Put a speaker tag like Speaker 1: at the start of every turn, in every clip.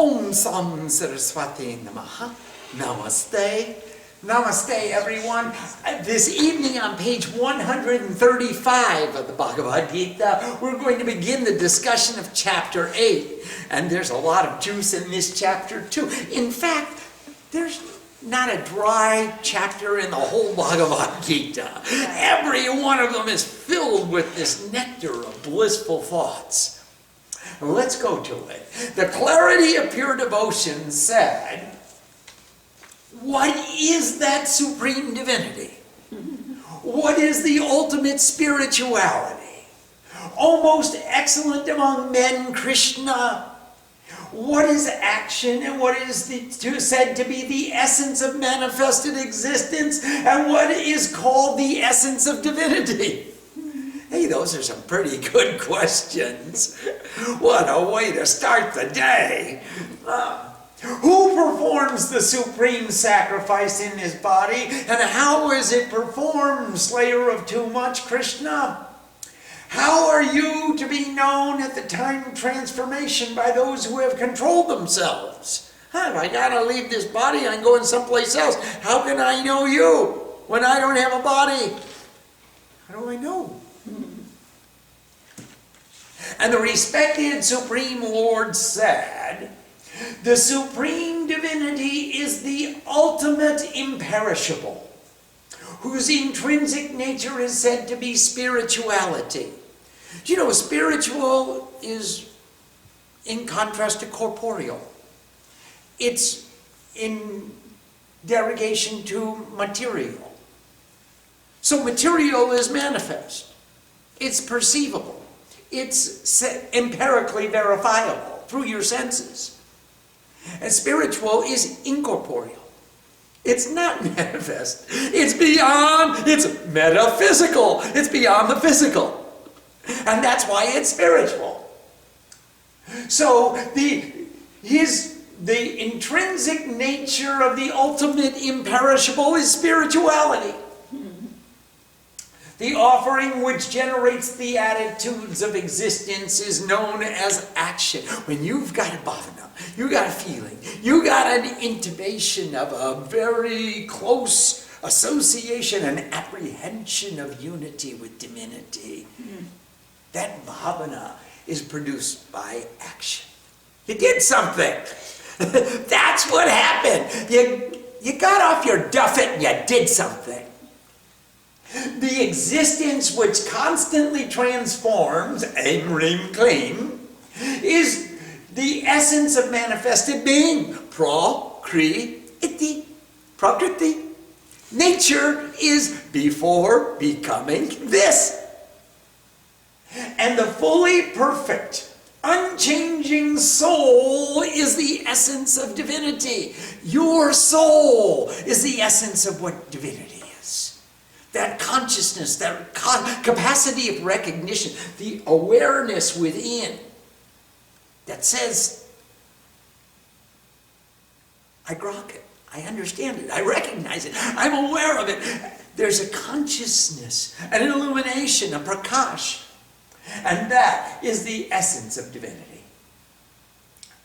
Speaker 1: Om Sam Saraswati Namaha. Namaste. Namaste, everyone. This evening on page 135 of the Bhagavad Gita, we're going to begin the discussion of chapter 8. And there's a lot of juice in this chapter too. In fact, there's not a dry chapter in the whole Bhagavad Gita. Every one of them is filled with this nectar of blissful thoughts. Let's go to it. The clarity of pure devotion said, what is that supreme divinity? What is the ultimate spirituality? O most excellent among men, Krishna. What is action and what is said to be the essence of manifested existence and what is called the essence of divinity? Hey, those are some pretty good questions. What a way to start the day. Who performs the supreme sacrifice in his body and how is it performed, slayer of too much, Krishna? How are you to be known at the time of transformation by those who have controlled themselves? If I gotta leave this body, I'm going someplace else. How can I know you when I don't have a body? How do I know? And the respected Supreme Lord said, the Supreme Divinity is the ultimate imperishable, whose intrinsic nature is said to be spirituality. You know, spiritual is in contrast to corporeal. It's in derogation to material. So material is manifest. It's perceivable. It's empirically verifiable through your senses. And spiritual is incorporeal. It's not manifest. It's beyond, it's metaphysical. It's beyond the physical. And that's why it's spiritual. So the intrinsic nature of the ultimate imperishable is spirituality. The offering which generates the attitudes of existence is known as action. When you've got a bhavana, you got a feeling, you got an intimation of a very close association and apprehension of unity with divinity. That bhavana is produced by action. You did something. That's what happened. You got off your duffet and you did something. The existence which constantly transforms, aim, ream, claim, is the essence of manifested being. Prakriti. Prakriti. Nature is before becoming this. And the fully perfect, unchanging soul is the essence of divinity. Your soul is the essence of what divinity is. That consciousness, that capacity of recognition, the awareness within that says, I grok it, I understand it, I recognize it, I'm aware of it. There's a consciousness, an illumination, a prakash. And that is the essence of divinity.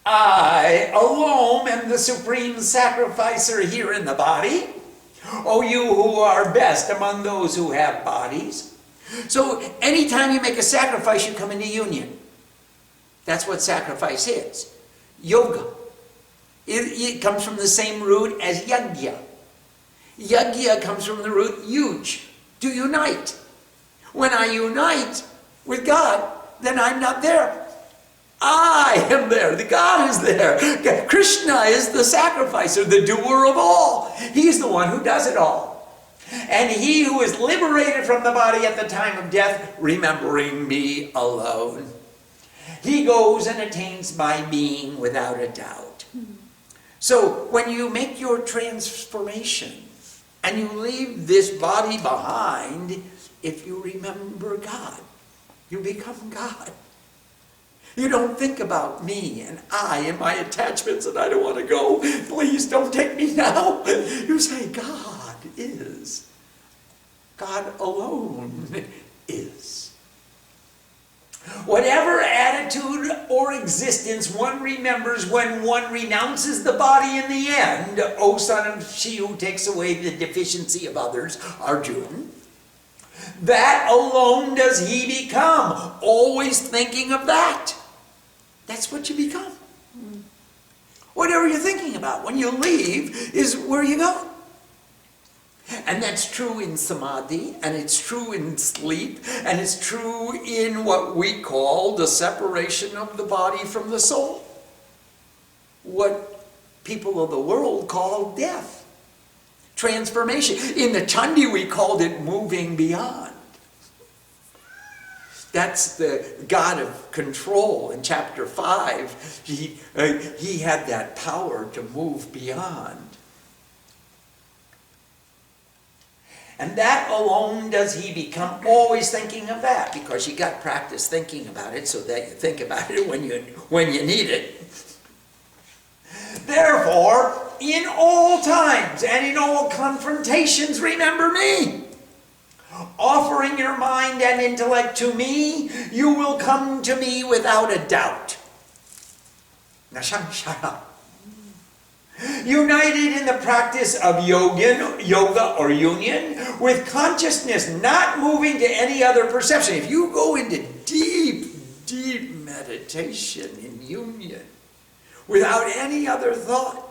Speaker 1: I alone am the supreme sacrificer here in the body. O you who are best among those who have bodies. So anytime you make a sacrifice, you come into union. That's what sacrifice is. Yoga. It comes from the same root as yagya. Yagya comes from the root yuj, to unite. When I unite with God, then I'm not there. I am there. The God is there. Krishna is the sacrificer, the doer of all. He's the one who does it all. And he who is liberated from the body at the time of death, remembering me alone. He goes and attains my being without a doubt. So when you make your transformation and you leave this body behind, if you remember God, you become God. You don't think about me and I and my attachments and I don't want to go. Please don't take me now. You say God is. God alone is. Whatever attitude or existence one remembers when one renounces the body in the end, O son of she who takes away the deficiency of others, Arjuna, that alone does he become, always thinking of that. That's what you become. Whatever you're thinking about when you leave is where you go. And that's true in samadhi, and it's true in sleep, and it's true in what we call the separation of the body from the soul. What people of the world call death. Transformation. In the Chandi we called it moving beyond. That's the God of control. In chapter 5, he had that power to move beyond. And that alone does he become, always thinking of that, because you got practice thinking about it so that you think about it when you need it. Therefore, in all times and in all confrontations, remember me. Offering your mind and intellect to me, you will come to me without a doubt. Nashamshara. United in the practice of yoga or union, with consciousness not moving to any other perception. If you go into deep, deep meditation in union, without any other thought,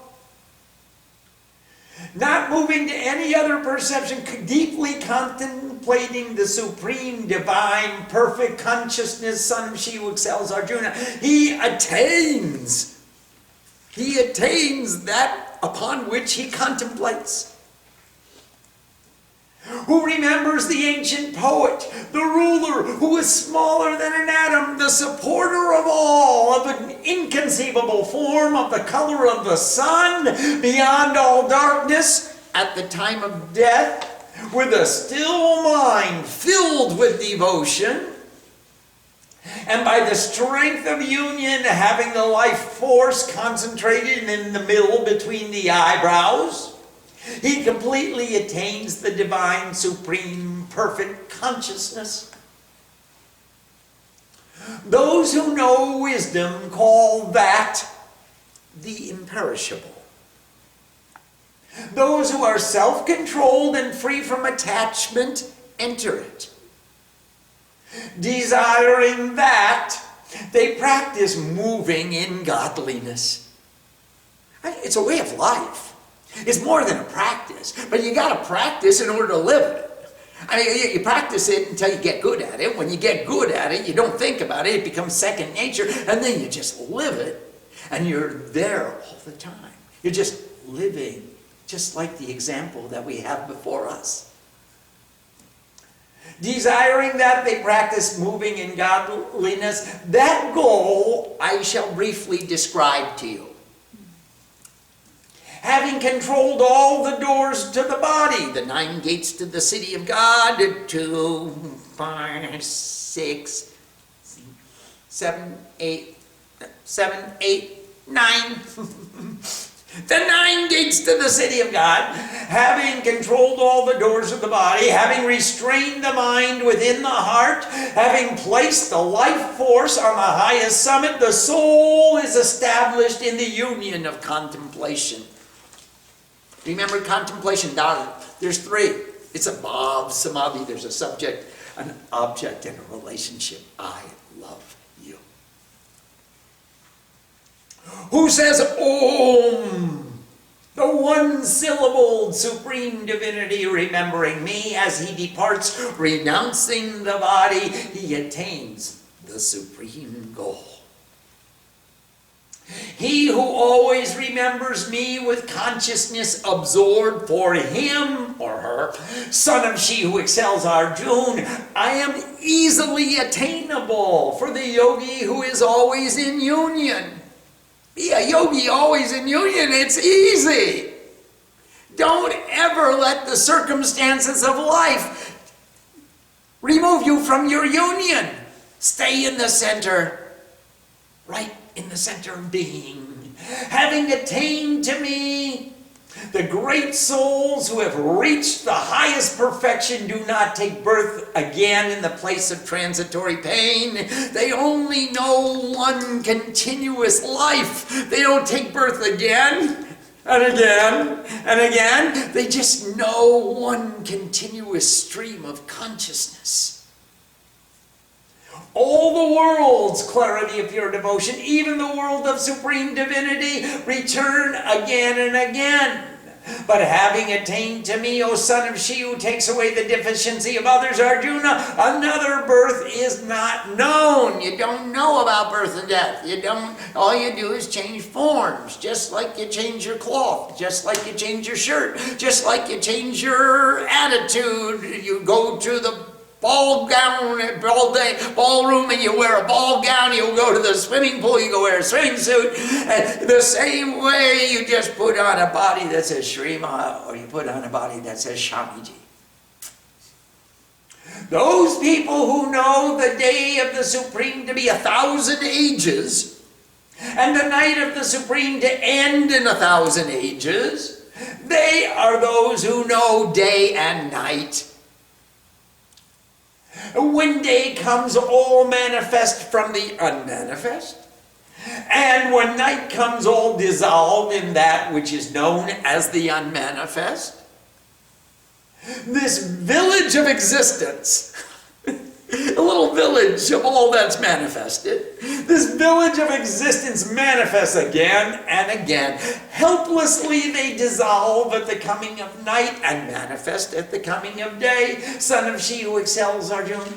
Speaker 1: not moving to any other perception, deeply contemplating the supreme, divine, perfect consciousness, son of she who excels Arjuna, he attains that upon which he contemplates. Who remembers the ancient poet, the ruler who is smaller than an atom, the supporter of all, of an inconceivable form, of the color of the sun, beyond all darkness, at the time of death, with a still mind filled with devotion, and by the strength of union, having the life force concentrated in the middle between the eyebrows, he completely attains the divine, supreme, perfect consciousness. Those who know wisdom call that the imperishable. Those who are self-controlled and free from attachment enter it. Desiring that, they practice moving in godliness. It's a way of life. It's more than a practice, but you got to practice in order to live it. I mean, you practice it until you get good at it. When you get good at it, you don't think about it. It becomes second nature, and then you just live it, and you're there all the time. You're just living, just like the example that we have before us. Desiring that, they practice moving in godliness. That goal I shall briefly describe to you. Having controlled all the doors to the body, the 9 gates to the city of God, 2, 5, 6, 7, 8, 9. The 9 gates to the city of God, having controlled all the doors of the body, having restrained the mind within the heart, having placed the life force on the highest summit, the soul is established in the union of contemplation. Remember contemplation, there's 3. It's a bhav, samadhi, there's a subject, an object, and a relationship. I love you. Who says Om, the one-syllabled supreme divinity, remembering me as he departs, renouncing the body, he attains the supreme goal. He who always remembers me with consciousness absorbed for him or her, son of she who excels Arjuna, I am easily attainable for the yogi who is always in union. Be a yogi always in union, it's easy. Don't ever let the circumstances of life remove you from your union. Stay in the center, right in the center of being. Having attained to me, The great souls who have reached the highest perfection do not take birth again in the place of transitory pain. They only know one continuous life. They don't take birth again and again and again. They just know one continuous stream of consciousness. All the world's clarity of pure devotion, even the world of supreme divinity, return again and again. But having attained to me, O son of she who takes away the deficiency of others, Arjuna, another birth is not known. You don't know about birth and death. You don't. All you do is change forms, just like you change your cloth, just like you change your shirt, just like you change your attitude. You go to the ballroom and you wear a ball gown, you go to the swimming pool, you go wear a swimming suit, and the same way you just put on a body that says Shrima, or you put on a body that says Swamiji. Those people who know the day of the Supreme to be 1,000 ages, and the night of the Supreme to end in 1,000 ages, they are those who know day and night. When day comes, all manifest from the unmanifest. And when night comes, all dissolve in that which is known as the unmanifest. This village of existence, a little village of all that's manifested, this village of existence manifests again and again. Helplessly they dissolve at the coming of night and manifest at the coming of day. Son of she who excels, Arjuna.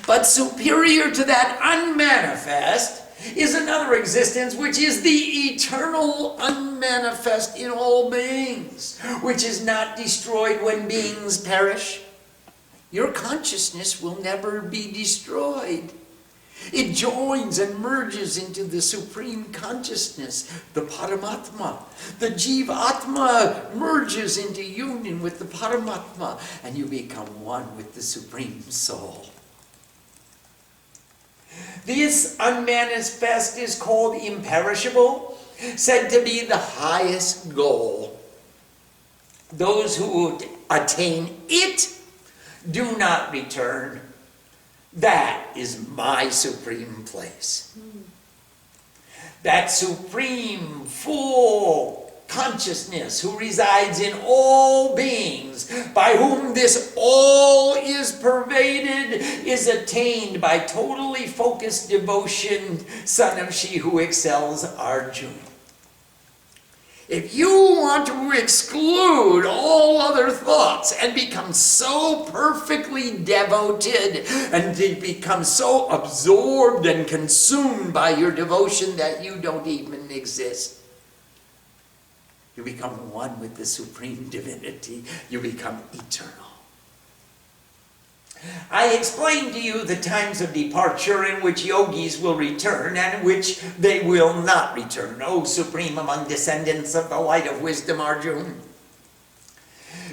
Speaker 1: But superior to that unmanifest is another existence, which is the eternal unmanifest in all beings, which is not destroyed when beings perish. Your consciousness will never be destroyed. It joins and merges into the supreme consciousness, the Paramatma. The Jivatma merges into union with the Paramatma, and you become one with the Supreme Soul. This unmanifest is called imperishable, said to be the highest goal. Those who attain it do not return. That is my supreme place. That supreme, full consciousness who resides in all beings, by whom this all is pervaded, is attained by totally focused devotion, son of she who excels, Arjuna. If you want to exclude all other thoughts and become so perfectly devoted and to become so absorbed and consumed by your devotion that you don't even exist, you become one with the supreme divinity. You become eternal. I explained to you the times of departure in which yogis will return and in which they will not return. O supreme among descendants of the light of wisdom, Arjuna.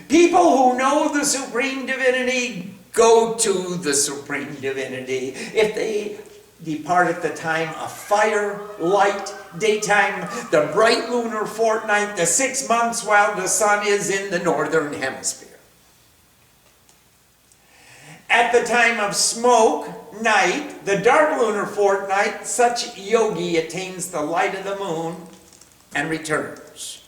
Speaker 1: People who know the supreme divinity go to the supreme divinity. If they depart at the time of fire, light, daytime, the bright lunar fortnight, the 6 months while the sun is in the northern hemisphere. At the time of smoke, night, the dark lunar fortnight, such yogi attains the light of the moon and returns.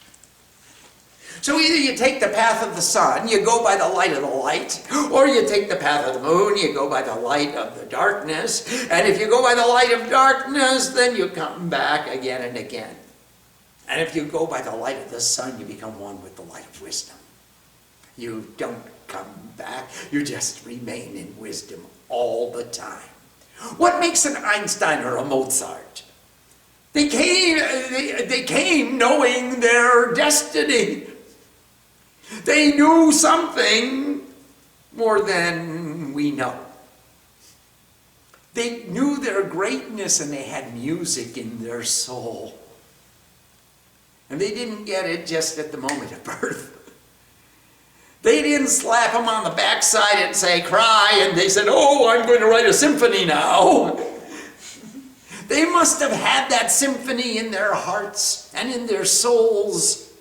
Speaker 1: So either you take the path of the sun, you go by the light of the light, or you take the path of the moon, you go by the light of the darkness. And if you go by the light of darkness, then you come back again and again. And if you go by the light of the sun, you become one with the light of wisdom. You don't come back, you just remain in wisdom all the time. What makes an Einstein or a Mozart? They came knowing their destiny. They knew something more than we know. They knew their greatness and they had music in their soul. And they didn't get it just at the moment of birth. They didn't slap them on the backside and say, cry, and they said, oh, I'm going to write a symphony now. They must have had that symphony in their hearts and in their souls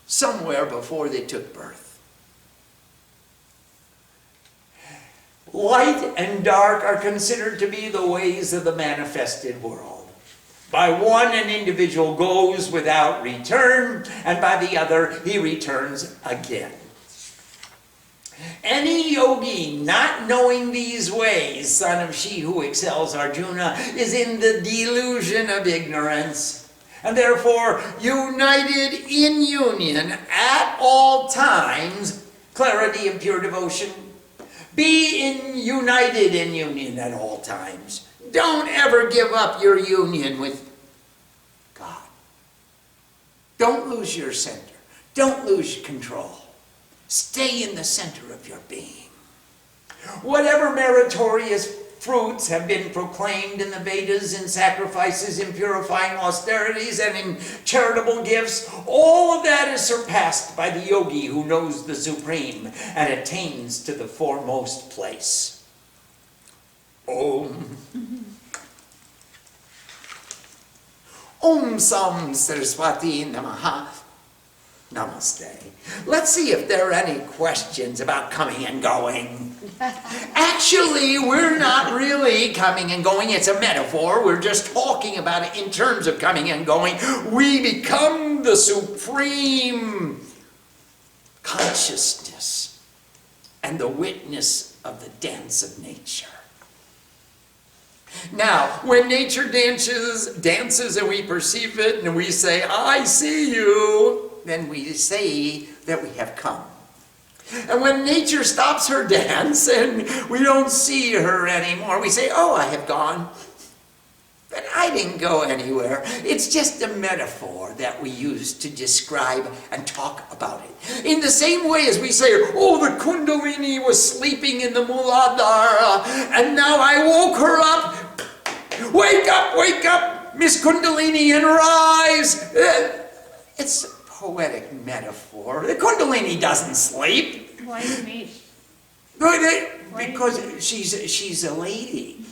Speaker 1: somewhere before they took birth. Light and dark are considered to be the ways of the manifested world. By one, an individual goes without return, and by the other, he returns again. Any yogi not knowing these ways, son of she who excels Arjuna, is in the delusion of ignorance, and therefore united in union at all times, clarity and pure devotion. Be united in union at all times. Don't ever give up your union with God. Don't lose your center. Don't lose control. Stay in the center of your being. Whatever meritorious fruits have been proclaimed in the Vedas, in sacrifices, in purifying austerities, and in charitable gifts, all of that is surpassed by the yogi who knows the Supreme and attains to the foremost place. Om. Om Sam Saraswati Namaha. Namaste. Let's see if there are any questions about coming and going. Actually, we're not really coming and going. It's a metaphor. We're just talking about it in terms of coming and going. We become the supreme consciousness and the witness of the dance of nature. Now, when nature dances and we perceive it and we say, I see you, then we say that we have come. And when nature stops her dance and we don't see her anymore, we say, oh, I have gone. But I didn't go anywhere. It's just a metaphor that we use to describe and talk about it. In the same way as we say, oh, the Kundalini was sleeping in the Muladhara, and now I woke her up. Wake up, Miss Kundalini, and rise. It's a poetic metaphor. The Kundalini doesn't sleep.
Speaker 2: Why do you mean?
Speaker 1: Because she's a lady.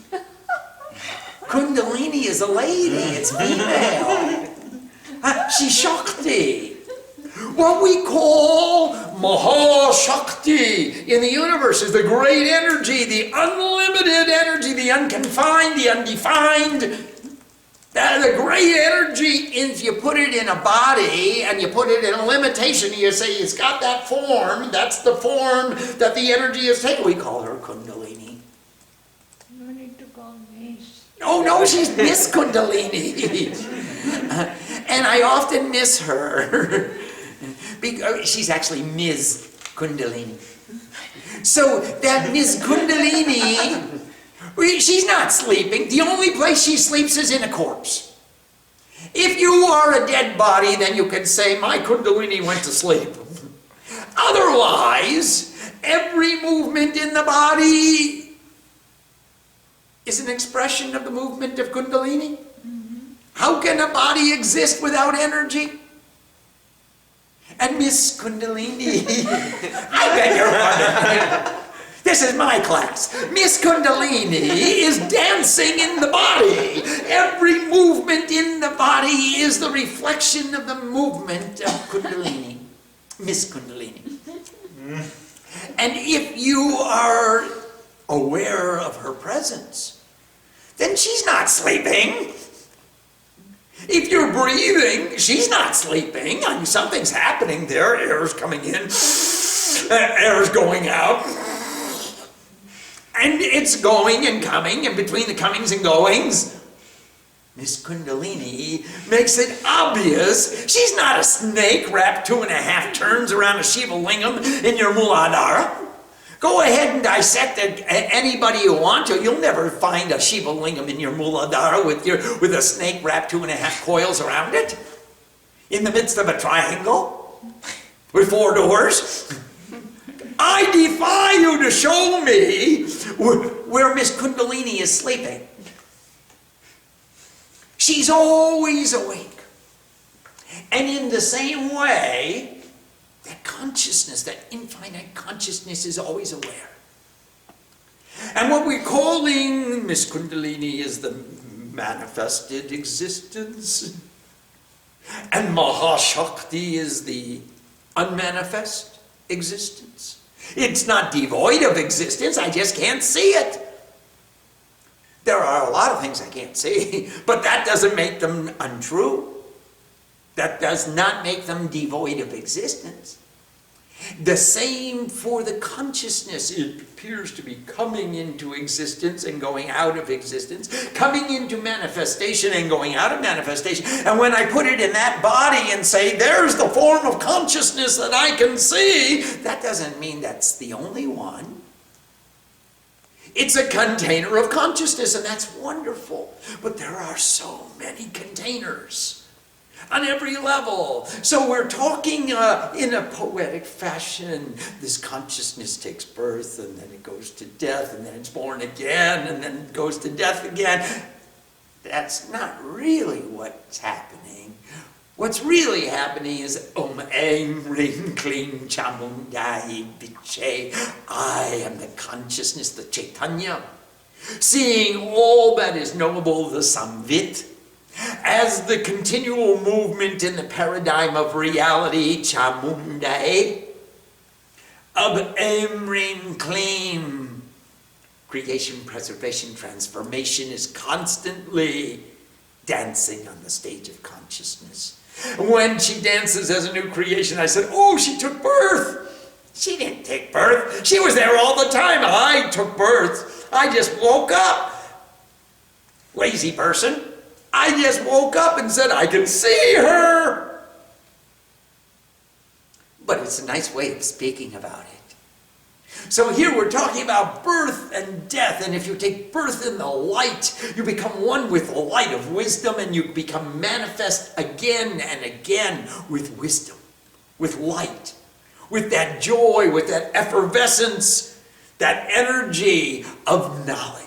Speaker 1: Kundalini is a lady. It's female. She's Shakti. What we call Mahashakti in the universe is the great energy, the unlimited energy, the unconfined, the undefined. The great energy, if you put it in a body and you put it in a limitation, you say it's got that form, that's the form that the energy is taken. We call her Kundalini.
Speaker 2: No need to call me.
Speaker 1: Oh no, she's Miss Kundalini. And I often miss her. Because she's actually Ms. Kundalini. So that Ms. Kundalini, she's not sleeping. The only place she sleeps is in a corpse. If you are a dead body, then you can say, my Kundalini went to sleep. Otherwise, every movement in the body is an expression of the movement of Kundalini. How can a body exist without energy? And Miss Kundalini, I beg your pardon. This is my class. Miss Kundalini is dancing in the body. Every movement in the body is the reflection of the movement of Kundalini. Miss Kundalini. And if you are aware of her presence, then she's not sleeping. If you're breathing, she's not sleeping. I mean, something's happening there. Air's coming in, air's going out. And it's going and coming, and between the comings and goings, Miss Kundalini makes it obvious she's not a snake wrapped 2.5 turns around a Shiva lingam in your Muladhara. Go ahead and dissect anybody you want to. You'll never find a Shiva lingam in your Muladhara with a snake wrapped 2.5 coils around it in the midst of a triangle with 4 doors. I defy you to show me where Miss Kundalini is sleeping. She's always awake. And in the same way, that consciousness, that infinite consciousness is always aware. And what we're calling Miss Kundalini is the manifested existence. And Mahashakti is the unmanifest existence. It's not devoid of existence, I just can't see it. There are a lot of things I can't see, but that doesn't make them untrue. That does not make them devoid of existence. The same for the consciousness. It appears to be coming into existence and going out of existence, coming into manifestation and going out of manifestation. And when I put it in that body and say, there's the form of consciousness that I can see, that doesn't mean that's the only one. It's a container of consciousness, and that's wonderful. But there are so many containers on every level. So we're talking in a poetic fashion. This consciousness takes birth, and then it goes to death, and then it's born again, and then it goes to death again. That's not really what's happening. What's really happening is Om Aim Ring Kling Chamundai Viche. I am the consciousness, the Chaitanya, seeing all that is knowable, the Samvit, as the continual movement in the paradigm of reality, Chamundai, of Aim Ring Kling. Creation, preservation, transformation is constantly dancing on the stage of consciousness. When she dances as a new creation, I said, oh, she took birth. She didn't take birth. She was there all the time. I took birth. I just woke up. Lazy person. I just woke up and said, I can see her. But it's a nice way of speaking about it. So here we're talking about birth and death, and if you take birth in the light, you become one with the light of wisdom, and you become manifest again and again with wisdom, with light, with that joy, with that effervescence, that energy of knowledge.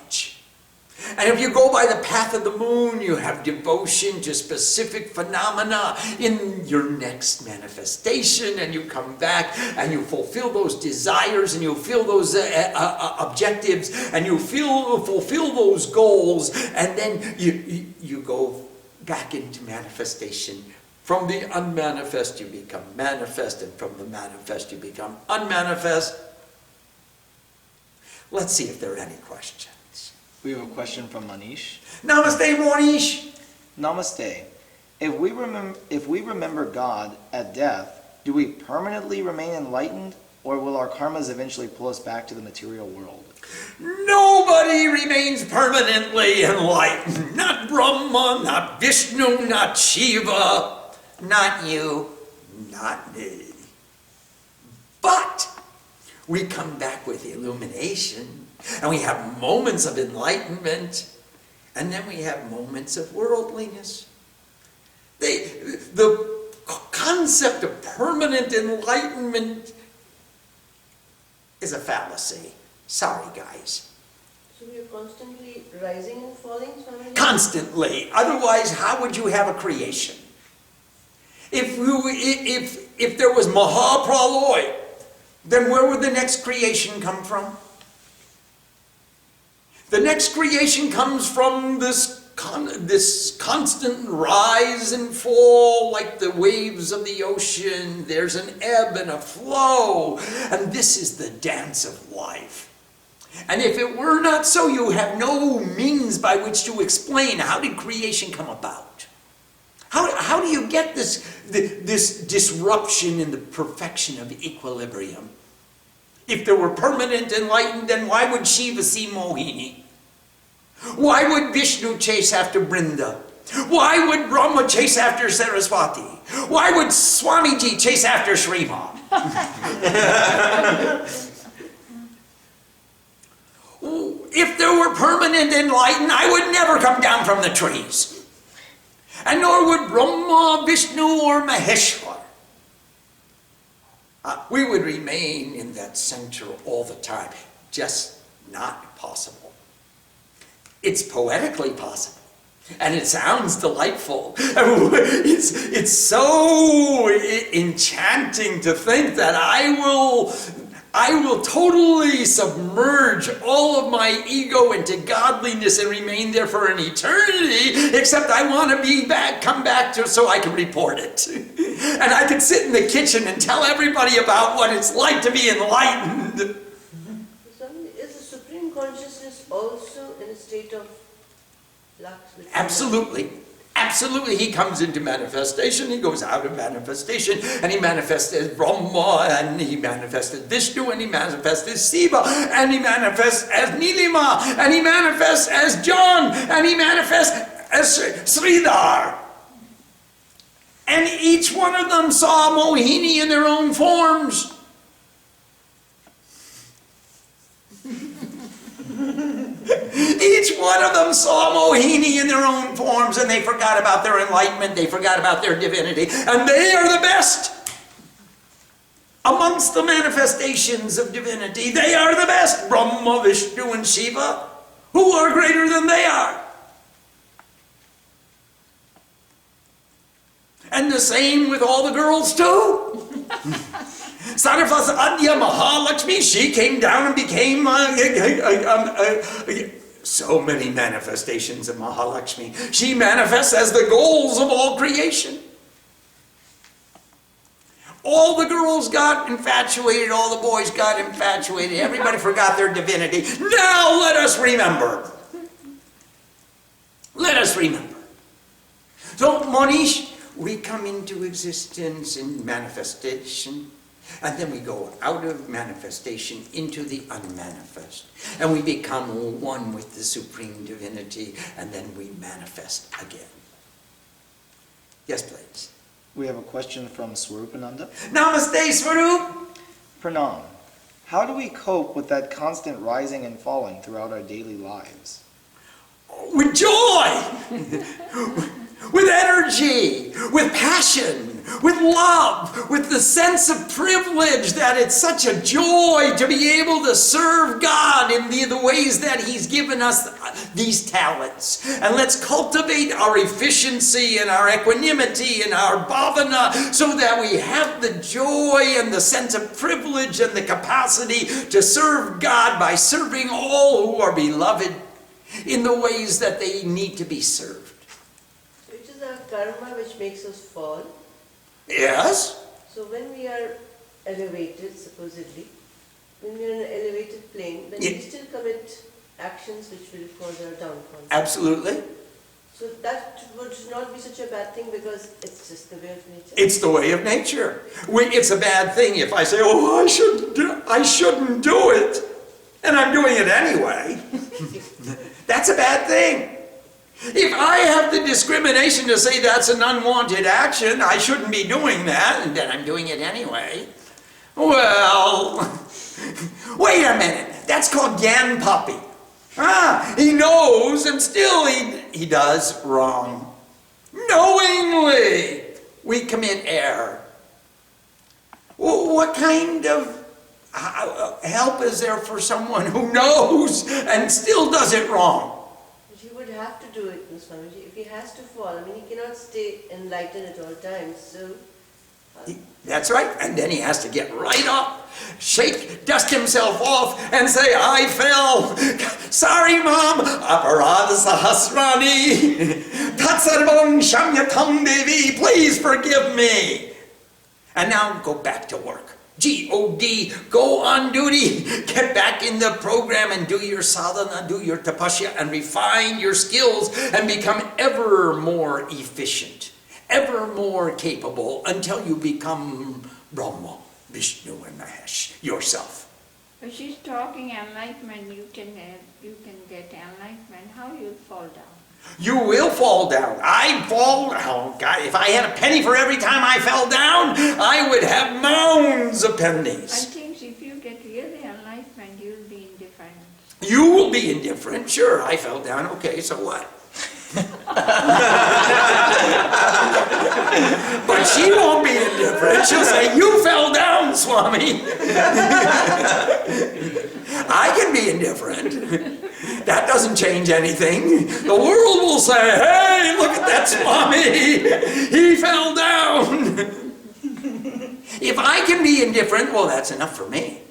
Speaker 1: And if you go by the path of the moon, you have devotion to specific phenomena in your next manifestation, and you come back and you fulfill those desires, and you fulfill those objectives, and you fulfill those goals, and then you go back into manifestation. From the unmanifest you become manifest, and from the manifest you become unmanifest. Let's see if there are any questions.
Speaker 3: We have a question from Manish.
Speaker 1: Namaste, Manish.
Speaker 3: Namaste. If we remember God at death, do we permanently remain enlightened, or will our karmas eventually pull us back to the material world?
Speaker 1: Nobody remains permanently enlightened. Not Brahma, not Vishnu, not Shiva, not you, not me. But we come back with illumination, and we have moments of enlightenment, and then we have moments of worldliness. The concept of permanent enlightenment is a fallacy. Sorry, guys.
Speaker 4: So we are constantly rising and falling, Swamiji?
Speaker 1: Constantly. Otherwise, how would you have a creation? If there was Mahapralaya, then where would the next creation come from? The next creation comes from this constant rise and fall, like the waves of the ocean. There's an ebb and a flow, and this is the dance of life. And if it were not so, you have no means by which to explain how did creation come about. How do you get this disruption in the perfection of equilibrium? If there were permanent enlightened, then why would Shiva see Mohini? Why would Vishnu chase after Brinda? Why would Brahma chase after Saraswati? Why would Swamiji chase after Sriman? If there were permanent enlightened, I would never come down from the trees. And nor would Brahma, Vishnu, or Maheshwar. We would remain in that center all the time. Just not possible. It's poetically possible. And it sounds delightful. It's so enchanting to think that I will I will totally submerge all of my ego into godliness and remain there for an eternity, except I want to be back, come back to so I can report it. And I can sit in the kitchen and tell everybody about what it's like to be enlightened.
Speaker 4: Swami, is the Supreme Consciousness also in a state of flux?
Speaker 1: Absolutely. Absolutely, he comes into manifestation, he goes out of manifestation, and he manifests as Brahma, and he manifests as Vishnu, and he manifests as Shiva, and he manifests as Nilima, and he manifests as John, and he manifests as Sridhar. And each one of them saw Mohini in their own forms. Each one of them saw Mohini in their own forms, and they forgot about their enlightenment, they forgot about their divinity, and they are the best. Amongst the manifestations of divinity, they are the best. Brahma, Vishnu, and Shiva. Who are greater than they are? And the same with all the girls too. Sarvas Adya Mahalakshmi, she came down and became so many manifestations of Mahalakshmi. She manifests as the goals of all creation. All the girls got infatuated, all the boys got infatuated, everybody forgot their divinity. Now let us remember. Let us remember. So, Monish, we come into existence in manifestation, and then we go out of manifestation into the unmanifest. And we become one with the Supreme Divinity, and then we manifest again. Yes, please.
Speaker 3: We have a question from Swarupananda.
Speaker 1: Namaste, Swarup.
Speaker 3: Pranam. How do we cope with that constant rising and falling throughout our daily lives?
Speaker 1: With joy, with energy, with passion, with love, with the sense of privilege that it's such a joy to be able to serve God in the ways that He's given us these talents. And let's cultivate our efficiency and our equanimity and our bhavana so that we have the joy and the sense of privilege and the capacity to serve God by serving all who are beloved in the ways that they need to be served.
Speaker 4: So it is our karma which makes us fall.
Speaker 1: Yes?
Speaker 4: So when we are elevated, supposedly, when we are in an elevated plane, then we still commit actions which will cause our downfall.
Speaker 1: Absolutely.
Speaker 4: So that would not be such a bad thing because it's just the way of nature.
Speaker 1: It's the way of nature. It's a bad thing if I say, oh, I shouldn't do it, and I'm doing it anyway. That's a bad thing. If I have the discrimination to say that's an unwanted action, I shouldn't be doing that, and then I'm doing it anyway. Well, wait a minute. That's called Gyan Puppy. He knows, and still he does wrong. Knowingly, we commit error. Well, what kind of help is there for someone who knows and still does it wrong?
Speaker 4: But he would have to do it, Swamiji. If he has to fall, I mean, he cannot stay enlightened at all times, so...
Speaker 1: That's right, and then he has to get right up, shake, dust himself off, and say, I fell. Sorry, Mom. Aparada sahasrani. Tatsarvam shamyatam devi. Please forgive me. And now go back to work. G-O-D, go on duty. Get back in the program and do your sadhana, do your tapasya, and refine your skills and become ever more efficient, ever more capable until you become Brahma, Vishnu, and Mahesh yourself.
Speaker 2: But she's talking enlightenment, you can get enlightenment. How you fall down?
Speaker 1: You will fall down. I fall down. God, if I had a penny for every time I fell down, I would have mounds of
Speaker 2: I
Speaker 1: pennies.
Speaker 2: think if you get really enlightenment, you'll be indifferent.
Speaker 1: You will be indifferent. Sure, I fell down. Okay, so what? But she won't be indifferent. She'll say, you fell down, Swami. I can be indifferent. That doesn't change anything. The world will say, hey, look at that Swami. He fell down. If I can be indifferent, well, that's enough for me.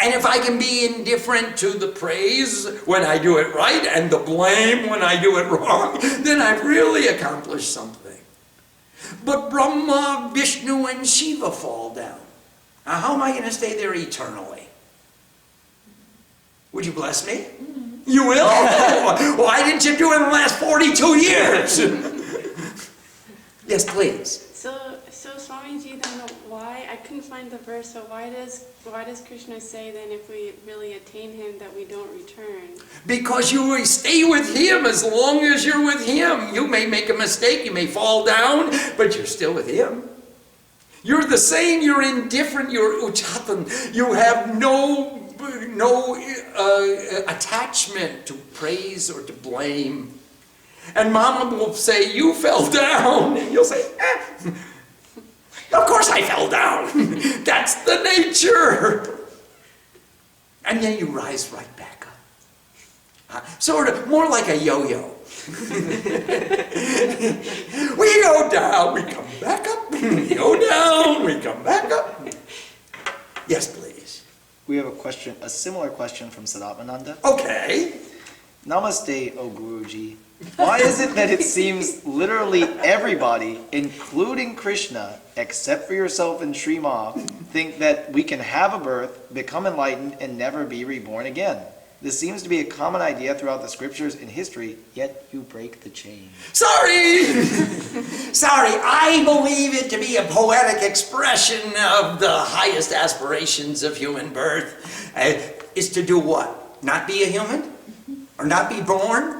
Speaker 1: And if I can be indifferent to the praise when I do it right and the blame when I do it wrong, then I've really accomplished something. But Brahma, Vishnu, and Shiva fall down. Now, how am I going to stay there eternally? Would you bless me? You will? Why didn't you do it in the last 42 years? Yes, please.
Speaker 5: So Swamiji, then why, I couldn't find the verse, so why does Krishna say then if we really attain him that we don't return?
Speaker 1: Because you will stay with him as long as you're with him. You may make a mistake, you may fall down, but you're still with him. You're the same, you're indifferent, you're uchatan. You have no attachment to praise or to blame. And Mama will say, you fell down. And you'll say, of course I fell down. That's the nature. And then you rise right back up. Sort of, more like a yo-yo. We go down, we come back up. We go down, we come back up. Yes, please.
Speaker 3: We have a similar question from Sadapananda.
Speaker 1: Okay.
Speaker 3: Namaste, O Guruji. Why is it that it seems literally everybody, including Krishna, except for yourself and Sri Ma, think that we can have a birth, become enlightened, and never be reborn again? This seems to be a common idea throughout the scriptures and history, yet you break the chain.
Speaker 1: Sorry! Sorry, I believe it to be a poetic expression of the highest aspirations of human birth. Is to do what? Not be a human? Or not be born?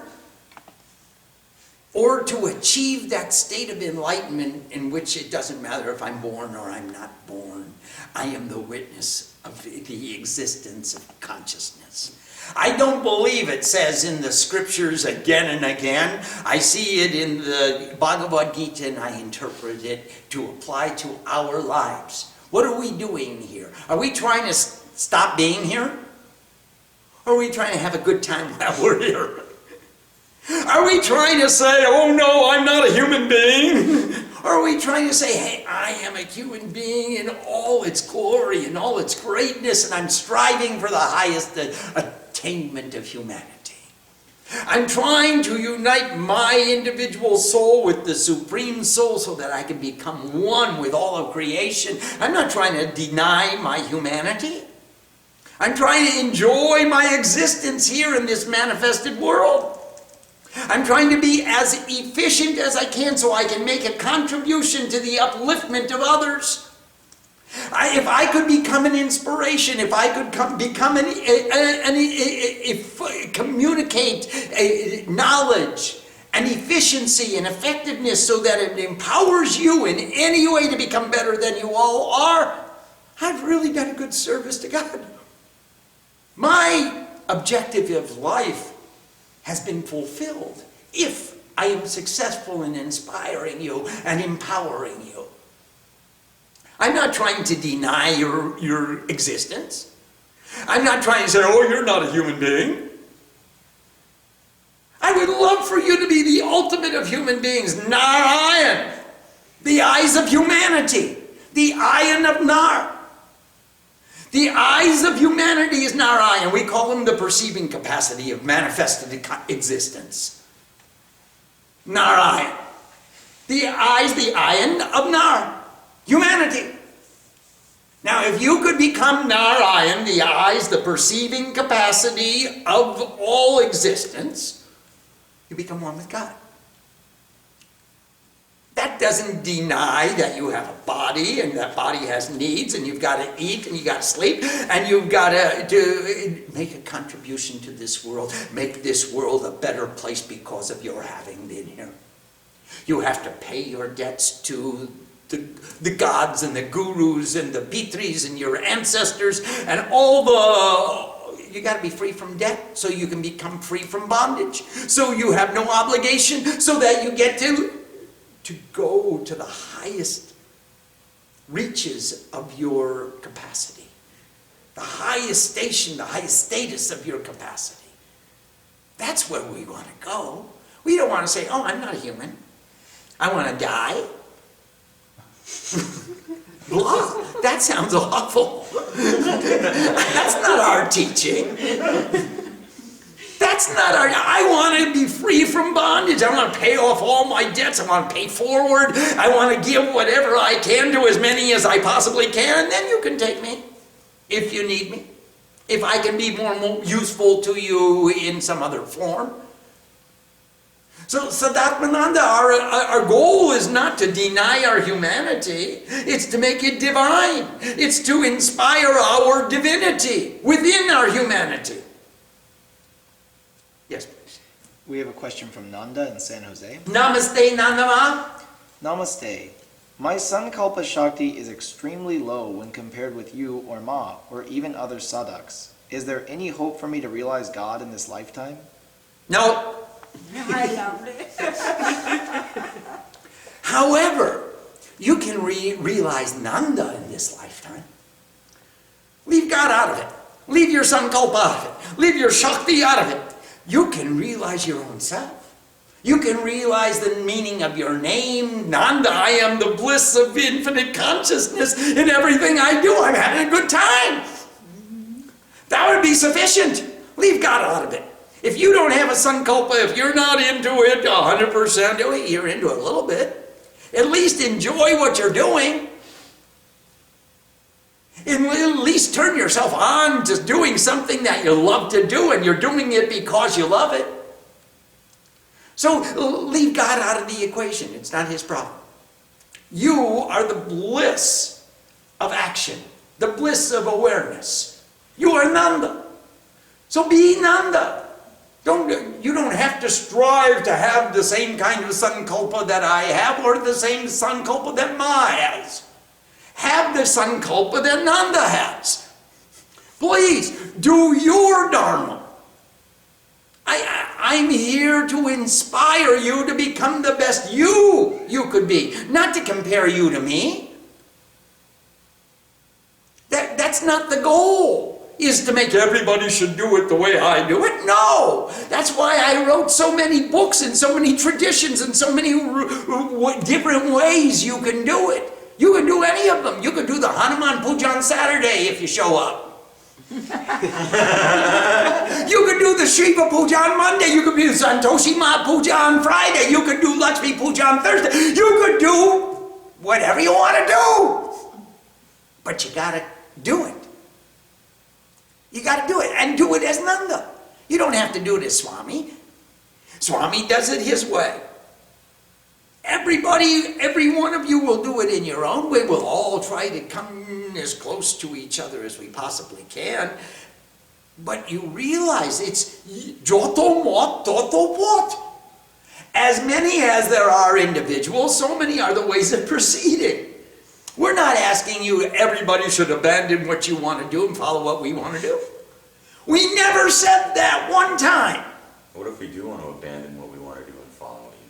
Speaker 1: Or to achieve that state of enlightenment in which it doesn't matter if I'm born or I'm not born. I am the witness of the existence of consciousness. I don't believe it says in the scriptures again and again. I see it in the Bhagavad Gita and I interpret it to apply to our lives. What are we doing here? Are we trying to stop being here? Or are we trying to have a good time while we're here? Are we trying to say, oh no, I'm not a human being? Or are we trying to say, hey, I am a human being in all its glory and all its greatness, and I'm striving for the highest attainment of humanity. I'm trying to unite my individual soul with the Supreme Soul so that I can become one with all of creation. I'm not trying to deny my humanity. I'm trying to enjoy my existence here in this manifested world. I'm trying to be as efficient as I can so I can make a contribution to the upliftment of others. If I could become an inspiration, if I could communicate knowledge and efficiency and effectiveness so that it empowers you in any way to become better than you all are, I've really done a good service to God. My objective of life has been fulfilled if I am successful in inspiring you and empowering you. I'm not trying to deny your existence. I'm not trying to say, oh, you're not a human being. I would love for you to be the ultimate of human beings, Narayan, the eyes of humanity, the Ayan of Nar. The eyes of humanity is Narayan. We call them the perceiving capacity of manifested existence. Narayan. The eyes, the Ayan of Nar. Humanity. Now, if you could become Narayan, the eyes, the perceiving capacity of all existence, you become one with God. That doesn't deny that you have a body and that body has needs and you've got to eat and you've got to sleep and you've got to make a contribution to this world, make this world a better place because of your having been here. You have to pay your debts to the gods and the gurus and the pitris and your ancestors and all the... You got to be free from debt so you can become free from bondage. So you have no obligation so that you get to go to the highest reaches of your capacity. The highest station, the highest status of your capacity. That's where we want to go. We don't want to say, oh, I'm not a human. I want to die. Blah. That sounds awful. That's not our teaching. That's not our, I want to be free from bondage. I want to pay off all my debts. I want to pay forward. I want to give whatever I can to as many as I possibly can. And then you can take me if you need me. If I can be more useful to you in some other form. So Sadatmananda, our goal is not to deny our humanity. It's to make it divine. It's to inspire our divinity within our humanity. Yes, please.
Speaker 3: We have a question from Nanda in San Jose.
Speaker 1: Namaste, Nandama.
Speaker 3: Namaste. My Sankalpa Shakti is extremely low when compared with you or Ma, or even other sadhaks. Is there any hope for me to realize God in this lifetime?
Speaker 1: No.
Speaker 2: I loved it.
Speaker 1: However, you can realize Nanda in this lifetime. Leave God out of it. Leave your Sankalpa out of it. Leave your Shakti out of it. You can realize your own self. You can realize the meaning of your name. Nanda, I am the bliss of infinite consciousness in everything I do. I'm having a good time. That would be sufficient. Leave God out of it. If you don't have a sankalpa, if you're not into it 100%, you're into it a little bit. At least enjoy what you're doing. And at least turn yourself on to doing something that you love to do, and you're doing it because you love it. So leave God out of the equation. It's not his problem. You are the bliss of action, the bliss of awareness. You are Nanda. So be Nanda. You don't have to strive to have the same kind of sankalpa that I have or the same sankalpa that Ma has. Have the sankalpa that Nanda has. Please, do your dharma. I'm here to inspire you to become the best you could be, not to compare you to me. That's not the goal. Is to make everybody should do it the way I do it? No! That's why I wrote so many books and so many traditions and so many different ways you can do it. You can do any of them. You can do the Hanuman Puja on Saturday if you show up. You can do the Shiva Puja on Monday. You can do Santoshi Ma Puja on Friday. You can do Lakshmi Puja on Thursday. You could do whatever you want to do. But you gotta do it. You got to do it, and do it as Nanda. You don't have to do it as Swami. Swami does it his way. Everybody, every one of you will do it in your own way. We'll all try to come as close to each other as we possibly can. But you realize it's joto mot, toto pot. As many as there are individuals, so many are the ways of proceeding. We're not asking you everybody should abandon what you want to do and follow what we want to do. We never said that one time.
Speaker 6: What if we do want to abandon what we want to do and follow what you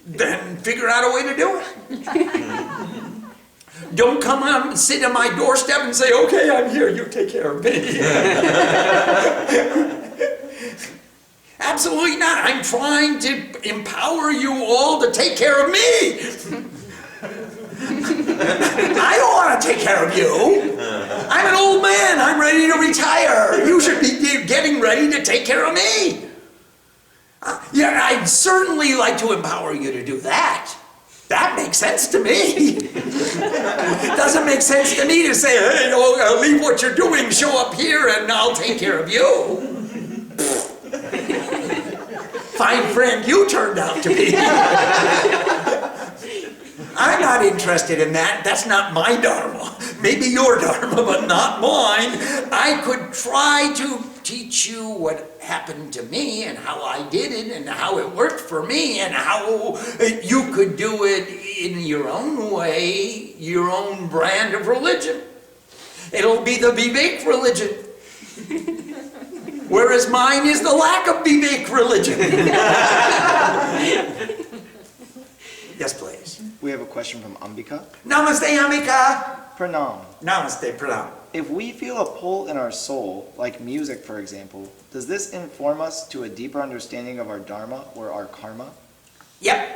Speaker 6: do?
Speaker 1: Then figure out a way to do it. Don't come out and sit on my doorstep and say, okay, I'm here, you take care of me. Absolutely not. I'm trying to empower you all to take care of me. I don't want to take care of you. I'm an old man. I'm ready to retire. You should be getting ready to take care of me. Yeah, I'd certainly like to empower you to do that. That makes sense to me. It doesn't make sense to me to say, hey, leave what you're doing, show up here, and I'll take care of you. Fine friend you turned out to be. I'm not interested in that. That's not my dharma. Maybe your dharma, but not mine. I could try to teach you what happened to me and how I did it and how it worked for me and how you could do it in your own way, your own brand of religion. It'll be the Vivek religion. Whereas mine is the lack of Vivek religion. Yes, please.
Speaker 3: We have a question from Ambika.
Speaker 1: Namaste, Amika.
Speaker 3: Pranam.
Speaker 1: Namaste, pranam.
Speaker 3: If we feel a pull in our soul, like music for example, does this inform us to a deeper understanding of our dharma or our karma?
Speaker 1: Yep.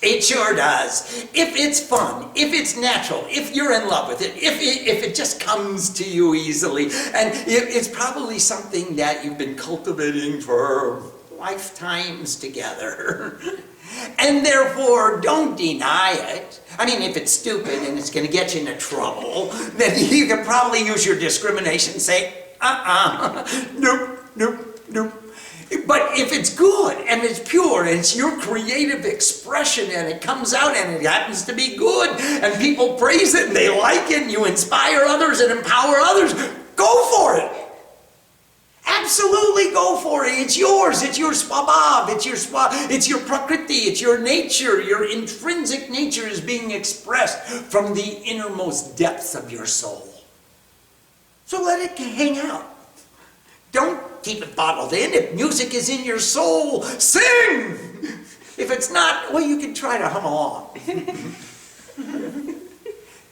Speaker 1: It sure does. If it's fun, if it's natural, if you're in love with it, if it just comes to you easily, and it's probably something that you've been cultivating for lifetimes together. And therefore, don't deny it. I mean, if it's stupid and it's going to get you into trouble, then you can probably use your discrimination and say, nope, nope, nope. But if it's good and it's pure and it's your creative expression and it comes out and it happens to be good and people praise it and they like it and you inspire others and empower others, go for it. Absolutely go for it. It's yours. It's your swabhav. It's your prakriti. It's your nature. Your intrinsic nature is being expressed from the innermost depths of your soul. So let it hang out. Don't keep it bottled in. If music is in your soul, sing! If it's not, well, you can try to hum along.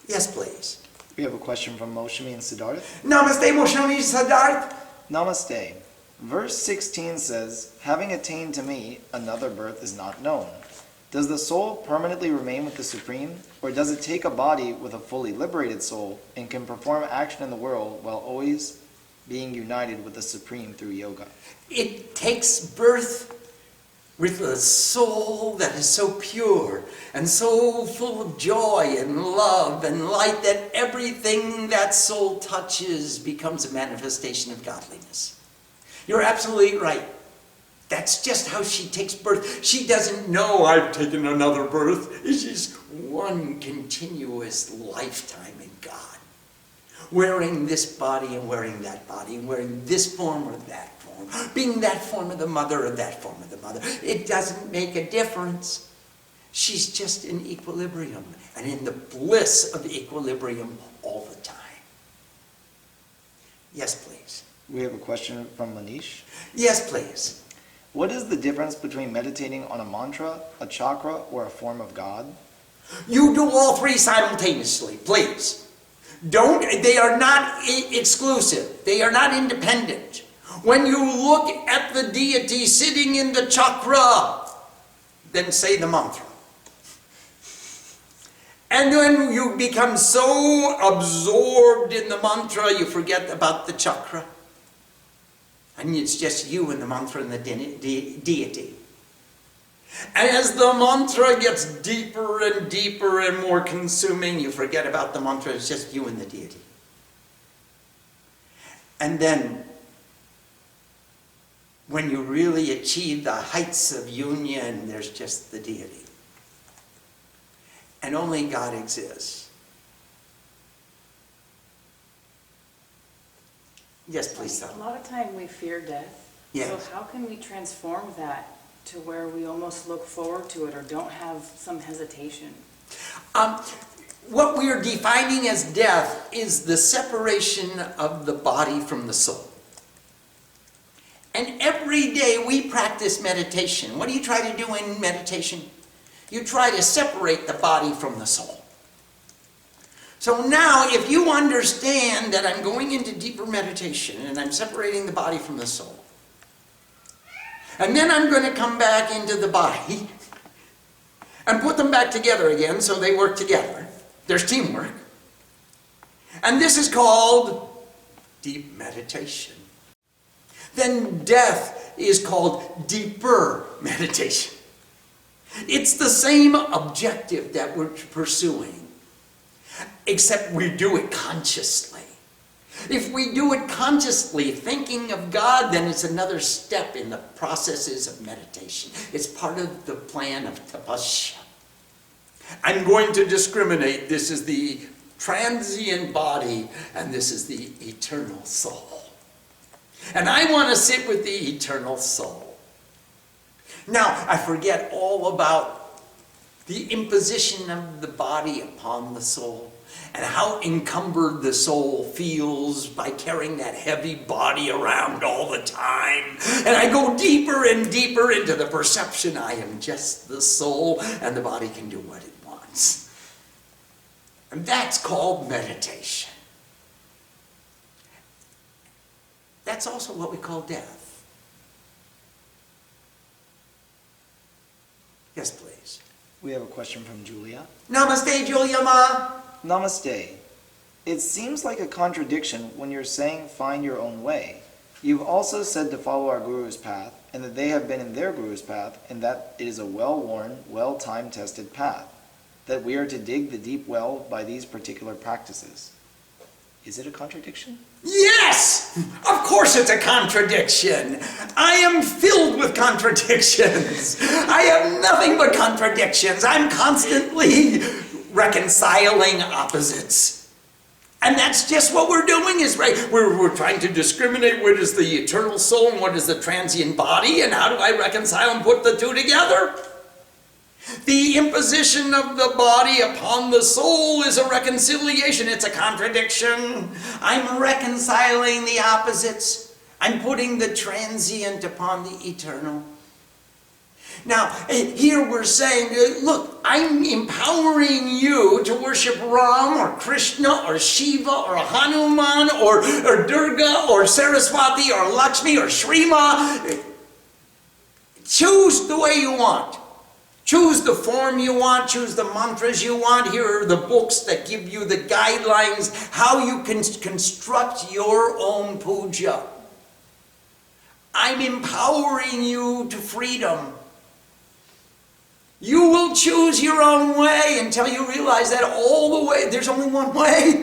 Speaker 1: Yes, please.
Speaker 3: We have a question from Moshami and Siddharth.
Speaker 1: Namaste, Moshami Siddharth.
Speaker 3: Namaste. Verse 16 says, having attained to me, another birth is not known. Does the soul permanently remain with the Supreme, or does it take a body with a fully liberated soul and can perform action in the world while always being united with the Supreme through yoga?
Speaker 1: It takes birth with a soul that is so pure and so full of joy and love and light that everything that soul touches becomes a manifestation of godliness. You're absolutely right. That's just how she takes birth. She doesn't know I've taken another birth. It's just one continuous lifetime in God. Wearing this body and wearing that body, and wearing this form or that form, being that form of the mother or that form of the mother. It doesn't make a difference. She's just in equilibrium and in the bliss of equilibrium all the time. Yes, please.
Speaker 3: We have a question from Manish.
Speaker 1: Yes, please.
Speaker 3: What is the difference between meditating on a mantra, a chakra, or a form of God?
Speaker 1: You do all three simultaneously, please. They are not exclusive. They are not independent. When you look at the deity sitting in the chakra, then say the mantra. And then you become so absorbed in the mantra, you forget about the chakra. And it's just you and the mantra and the deity. And as the mantra gets deeper and deeper and more consuming, you forget about the mantra, it's just you and the deity. And then, when you really achieve the heights of union, there's just the deity. And only God exists. Yes, please,
Speaker 7: A lot of time we fear death.
Speaker 1: Yes.
Speaker 7: So how can we transform that to where we almost look forward to it or don't have some hesitation?
Speaker 1: What we are defining as death is the separation of the body from the soul. And every day we practice meditation. What do you try to do in meditation? You try to separate the body from the soul. So now, if you understand that I'm going into deeper meditation and I'm separating the body from the soul, and then I'm going to come back into the body and put them back together again so they work together. There's teamwork. And this is called deep meditation. Then death is called deeper meditation. It's the same objective that we're pursuing, except we do it consciously. If we do it consciously, thinking of God, then it's another step in the processes of meditation. It's part of the plan of tapasya. I'm going to discriminate. This is the transient body, and this is the eternal soul. And I want to sit with the eternal soul. Now, I forget all about the imposition of the body upon the soul and how encumbered the soul feels by carrying that heavy body around all the time. And I go deeper and deeper into the perception I am just the soul and the body can do what it wants. And that's called meditation. That's also what we call death. Yes, please.
Speaker 3: We have a question from Julia.
Speaker 1: Namaste, Julia Ma.
Speaker 3: Namaste. It seems like a contradiction when you're saying find your own way. You've also said to follow our Guru's path, and that they have been in their Guru's path, and that it is a well-worn, well-time-tested path, that we are to dig the deep well by these particular practices. Is it a contradiction?
Speaker 1: Yes! Of course it's a contradiction. I am filled with contradictions. I have nothing but contradictions. I'm constantly reconciling opposites. And that's just what we're doing, is right. We're trying to discriminate what is the eternal soul and what is the transient body, and how do I reconcile and put the two together? The imposition of the body upon the soul is a reconciliation. It's a contradiction. I'm reconciling the opposites. I'm putting the transient upon the eternal. Now, here we're saying, look, I'm empowering you to worship Ram or Krishna or Shiva or Hanuman or Durga or Saraswati or Lakshmi or Shrima. Choose the way you want. Choose the form you want. Choose the mantras you want. Here are the books that give you the guidelines how you can construct your own puja. I'm empowering you to freedom. You will choose your own way until you realize that all the way, there's only one way.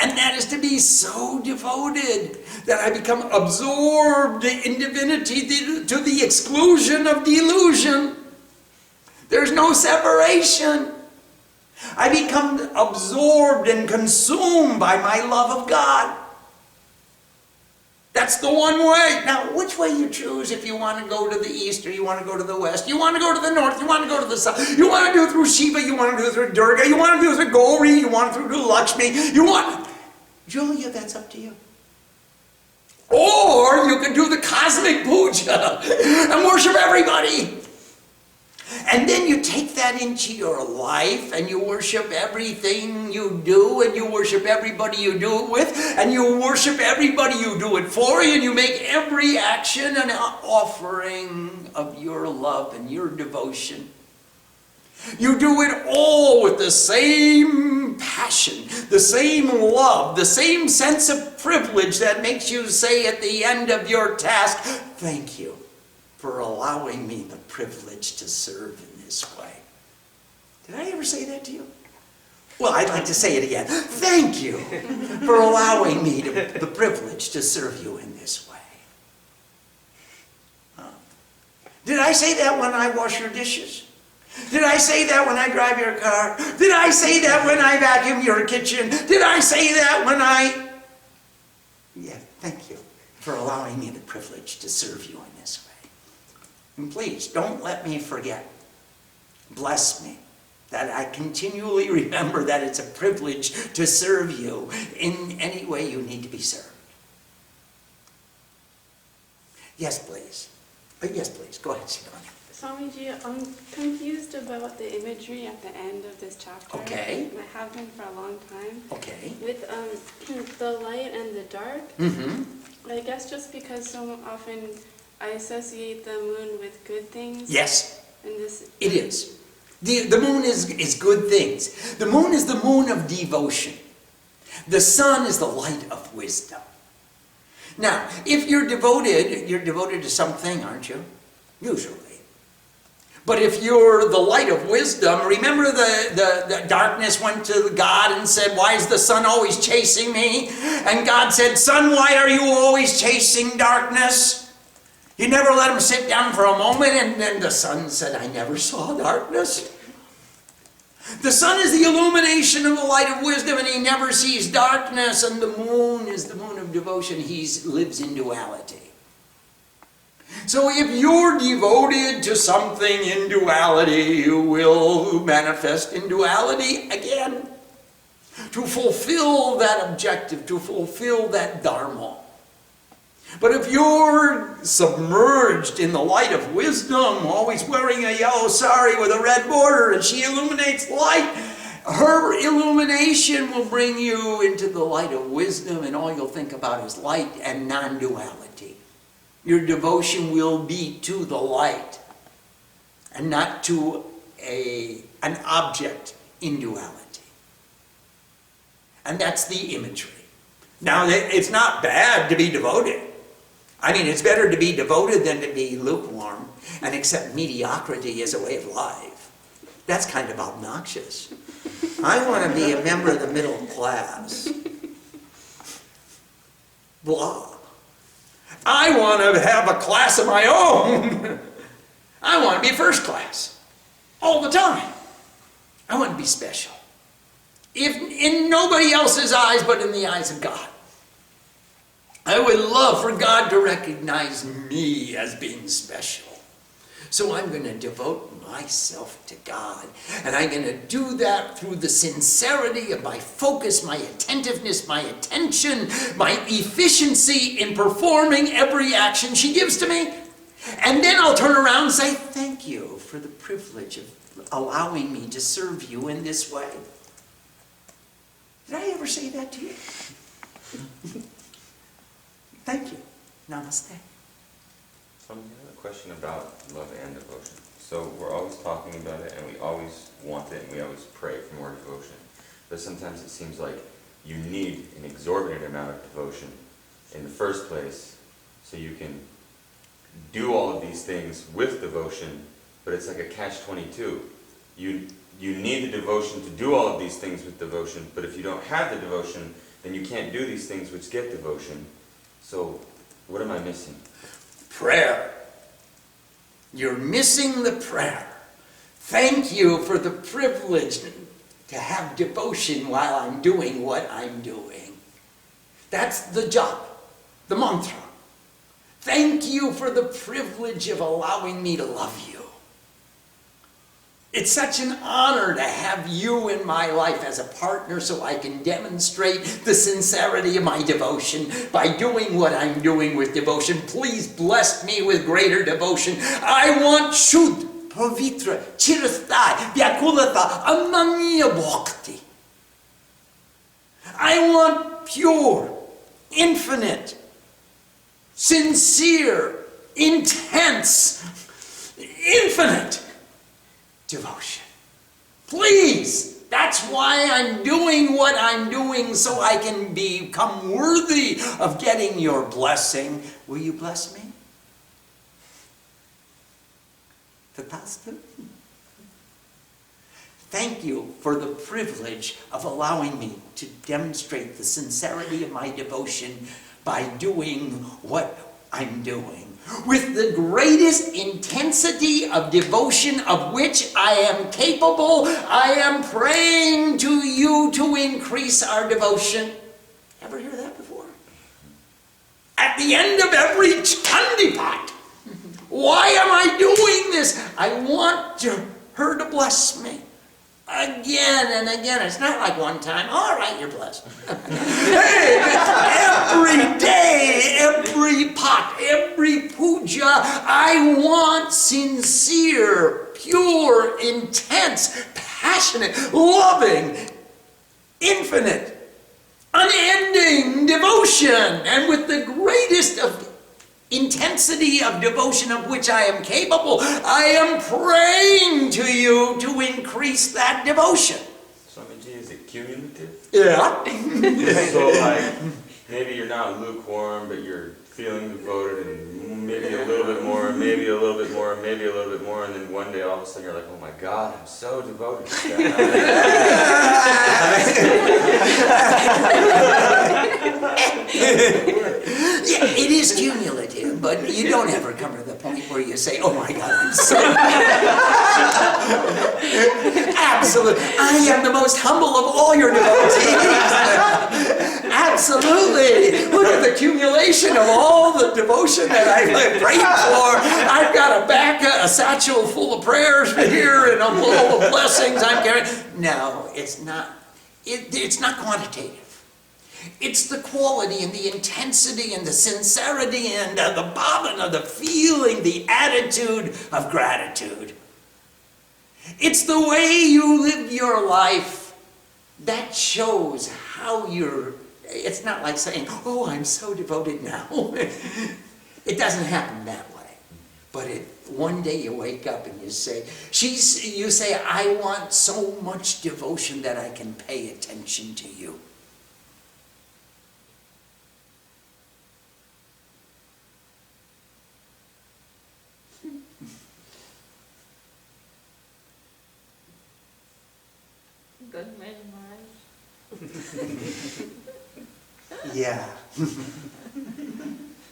Speaker 1: And that is to be so devoted that I become absorbed in divinity to the exclusion of delusion. There's no separation. I become absorbed and consumed by my love of God. That's the one way. Now, which way you choose, if you want to go to the east or you want to go to the west, you want to go to the north, you want to go to the south, you want to do it through Shiva, you want to do it through Durga, you want to do it through Gauri, you want to do it through Lakshmi, you want... Julia, that's up to you. Or you can do the cosmic puja and worship everybody. And then you take that into your life and you worship everything you do, and you worship everybody you do it with, and you worship everybody you do it for, and you make every action an offering of your love and your devotion. You do it all with the same passion, the same love, the same sense of privilege that makes you say at the end of your task, thank you for allowing me the privilege to serve in this way. Did I ever say that to you? Well, I'd like to say it again. Thank you for allowing me the privilege to serve you in this way. Did I say that when I wash your dishes? Did I say that when I drive your car? Did I say that when I vacuum your kitchen? Did I say that when I... Yeah, thank you for allowing me the privilege to serve you in this way. And please, don't let me forget. Bless me, that I continually remember that it's a privilege to serve you in any way you need to be served. Yes, please. Yes, please. Go ahead, Simone.
Speaker 5: Swamiji, I'm confused about the imagery at the end of this chapter.
Speaker 1: Okay.
Speaker 5: And I have been for a long time.
Speaker 1: Okay.
Speaker 5: With the light and the dark, I guess just because so often I associate the moon with good things.
Speaker 1: Yes,
Speaker 5: And this,
Speaker 1: it is. The moon is good things. The moon is the moon of devotion. The sun is the light of wisdom. Now, if you're devoted to something, aren't you? Usually. But if you're the light of wisdom, remember the darkness went to God and said, why is the sun always chasing me? And God said, sun, why are you always chasing darkness? He never let him sit down for a moment, and then the sun said, I never saw darkness. The sun is the illumination of the light of wisdom, and he never sees darkness, and the moon is the moon of devotion. He lives in duality. So if you're devoted to something in duality, you will manifest in duality again. To fulfill that objective, to fulfill that dharma. But if you're submerged in the light of wisdom, always wearing a yellow sari with a red border, and she illuminates light, her illumination will bring you into the light of wisdom, and all you'll think about is light and non-duality. Your devotion will be to the light and not to an object in duality. And that's the imagery. Now, it's not bad to be devoted. I mean, it's better to be devoted than to be lukewarm and accept mediocrity as a way of life. That's kind of obnoxious. I want to be a member of the middle class. Blah. I want to have a class of my own. I want to be first class all the time. I want to be special. If in nobody else's eyes but in the eyes of God. I would love for God to recognize me as being special. So I'm going to devote myself to God. And I'm going to do that through the sincerity of my focus, my attentiveness, my attention, my efficiency in performing every action she gives to me. And then I'll turn around and say, thank you for the privilege of allowing me to serve you in this way. Did I ever say that to you? Thank you. Namaste.
Speaker 6: So I have a question about love and devotion. So we're always talking about it, and we always want it, and we always pray for more devotion. But sometimes it seems like you need an exorbitant amount of devotion in the first place, so you can do all of these things with devotion, but it's like a catch-22. You need the devotion to do all of these things with devotion, but if you don't have the devotion, then you can't do these things which get devotion. So, what am I missing?
Speaker 1: Prayer. You're missing the prayer. Thank you for the privilege to have devotion while I'm doing what I'm doing. That's the job, the mantra. Thank you for the privilege of allowing me to love you. It's such an honor to have you in my life as a partner so I can demonstrate the sincerity of my devotion by doing what I'm doing with devotion. Please bless me with greater devotion. I want Shuddh, Pavitra, Chirastha, Vyakulata, Ananya Bhakti. I want pure, infinite, sincere, intense, infinite devotion. Please, that's why I'm doing what I'm doing, so I can become worthy of getting your blessing. Will you bless me? Tatastu? Thank you for the privilege of allowing me to demonstrate the sincerity of my devotion by doing what I'm doing. With the greatest intensity of devotion of which I am capable, I am praying to you to increase our devotion. Ever hear that before? At the end of every Chandipat. Why am I doing this? I want her to bless me. Again and again. It's not like one time. All right, you're blessed. Hey, every day, every pot, every puja, I want sincere, pure, intense, passionate, loving, infinite, unending devotion. And with the greatest of intensity of devotion of which I am capable, I am praying to you to increase that devotion.
Speaker 6: Swamiji, is it cumulative?
Speaker 1: Yeah.
Speaker 6: So like, maybe you're not lukewarm, but you're feeling devoted, and maybe a little bit more, maybe a little bit more, maybe a little bit more, and then one day all of a sudden you're like, oh my God, I'm so devoted to
Speaker 1: Yeah, it is cumulative, but you don't ever come to the point where you say, oh my God, I'm so... Absolutely. I am the most humble of all your devotees. Absolutely. Look at the accumulation of all the devotion that I've prayed for. I've got a satchel full of prayers here and all the blessings I'm carrying. No, it's not. It's not quantitative. It's the quality and the intensity and the sincerity and the bhavana, the feeling, the attitude of gratitude. It's the way you live your life that shows how you're... It's not like saying, oh, I'm so devoted now. It doesn't happen that way. But one day you wake up and you say, I want so much devotion that I can pay attention to you.
Speaker 2: Good mesmerized.
Speaker 1: Yeah.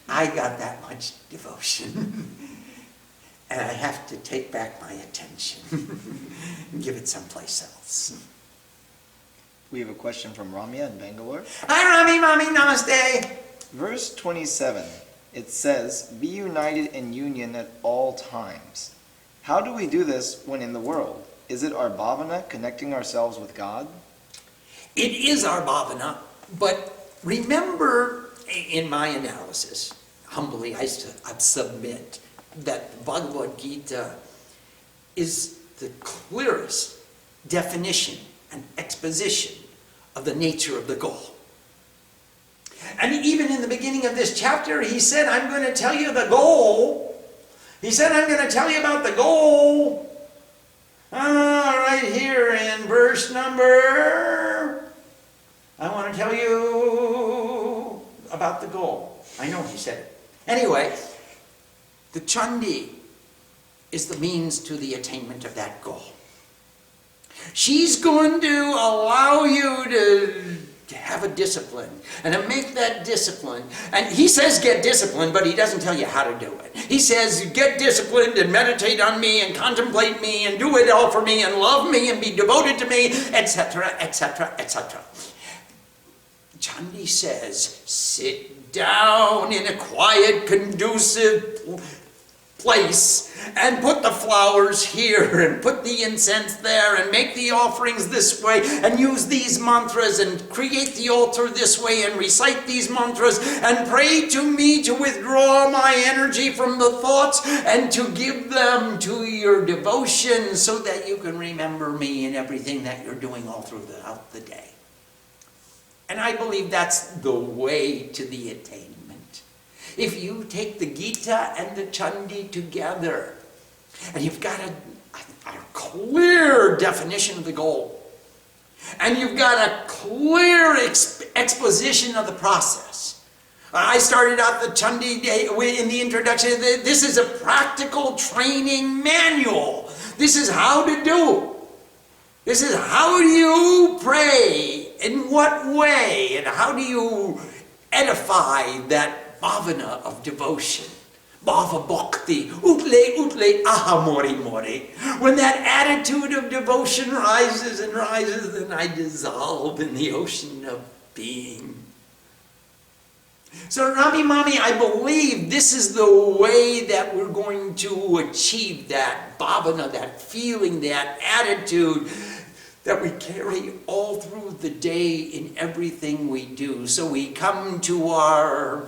Speaker 1: I got that much devotion. And I have to take back my attention and give it someplace else.
Speaker 3: We have a question from Ramya in Bangalore.
Speaker 1: Hi, Rami, Mommy, namaste.
Speaker 3: Verse 27, it says, "Be united in union at all times." How do we do this when in the world? Is it our bhavana connecting ourselves with God?
Speaker 1: It is our bhavana, but remember in my analysis, humbly I submit that the Bhagavad Gita is the clearest definition and exposition of the nature of the goal. And even in the beginning of this chapter, he said, I'm going to tell you the goal. He said, I'm going to tell you about the goal. Right here in verse number, I want to tell you about the goal. I know he said it. Anyway, the Chandi is the means to the attainment of that goal. She's going to allow you to have a discipline and to make that discipline. And he says get disciplined, but he doesn't tell you how to do it. He says get disciplined and meditate on me and contemplate me and do it all for me and love me and be devoted to me, etc., etc., etc. Chandi says sit down in a quiet, conducive place and put the flowers here and put the incense there and make the offerings this way and use these mantras and create the altar this way and recite these mantras and pray to me to withdraw my energy from the thoughts and to give them to your devotion so that you can remember me in everything that you're doing all throughout the day. And I believe that's the way to the attainment. If you take the Gita and the Chandi together, and you've got a clear definition of the goal, and you've got a clear exposition of the process. I started out the Chandi day in the introduction. This is a practical training manual. This is how to do. This is how do you pray, in what way, and how do you edify that bhavana of devotion, bhava bhakti, utle aha mori mori. When that attitude of devotion rises and rises, then I dissolve in the ocean of being. So Rami Mami, I believe this is the way that we're going to achieve that bhavana, that feeling, that attitude that we carry all through the day in everything we do. So we come to our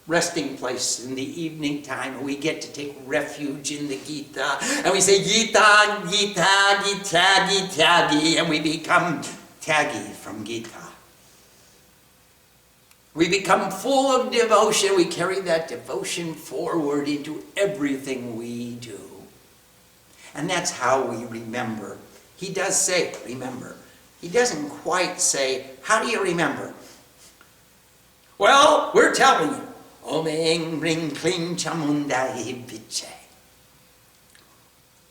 Speaker 1: resting place in the evening time, and we get to take refuge in the Gita, and we say Gita, Gita, Gita, Gita, and we become Tyagi from Gita. We become full of devotion. We carry that devotion forward into everything we do. And that's how we remember. He does say, remember. He doesn't quite say, how do you remember? Well, we're telling you. Om Eng Ring Kling Chamundai Viche.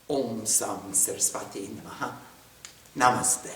Speaker 1: Om Sam Saraswati Namaha. Namaste.